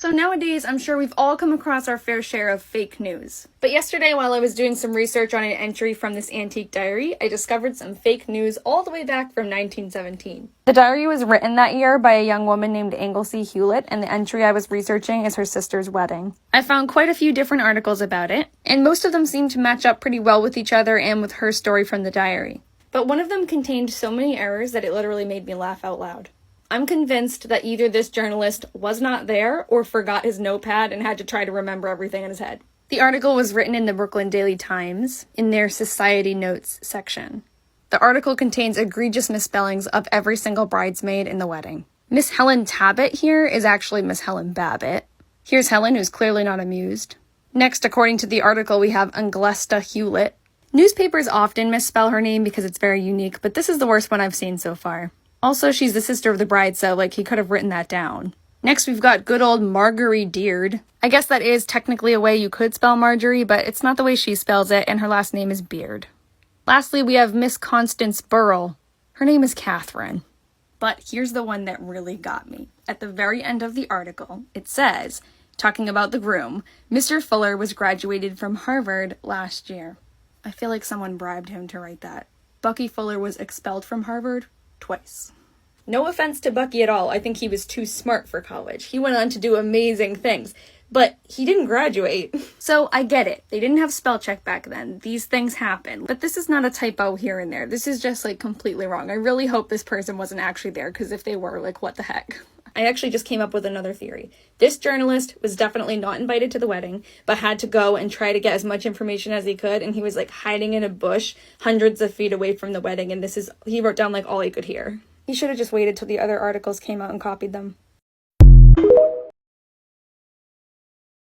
So nowadays, I'm sure we've all come across our fair share of fake news. But yesterday, while I was doing some research on an entry from this antique diary, I discovered some fake news all the way back from 1917. The diary was written that year by a young woman named Anglesey Hewlett, and the entry I was researching is her sister's wedding. I found quite a few different articles about it, and most of them seemed to match up pretty well with each other and with her story from the diary. But one of them contained so many errors that it literally made me laugh out loud. I'm convinced that either this journalist was not there or forgot his notepad and had to try to remember everything in his head. The article was written in the Brooklyn Daily Times in their Society Notes section. The article contains egregious misspellings of every single bridesmaid in the wedding. Miss Helen Tabbitt here is actually Miss Helen Babbitt. Here's Helen, who's clearly not amused. Next, according to the article, we have Anglesta Hewlett. Newspapers often misspell her name because it's very unique, but this is the worst one I've seen so far. Also, she's the sister of the bride, so, he could have written that down. Next, we've got good old Marguerite Deard. I guess that is technically a way you could spell Marjorie, but it's not the way she spells it, and her last name is Beard. Lastly, we have Miss Constance Burrell. Her name is Catherine. But here's the one that really got me. At the very end of the article, it says, talking about the groom, Mr. Fuller was graduated from Harvard last year. I feel like someone bribed him to write that. Bucky Fuller was expelled from Harvard twice. No offense to Bucky at all. I think he was too smart for college. He went on to do amazing things, but he didn't graduate. So I get it. They didn't have spell check back then. These things happen. But this is not a typo here and there. This is just completely wrong. I really hope this person wasn't actually there, because if they were, what the heck? I actually just came up with another theory. This journalist was definitely not invited to the wedding, but had to go and try to get as much information as he could, and he was hiding in a bush hundreds of feet away from the wedding, and he wrote down all he could hear. He should have just waited till the other articles came out and copied them.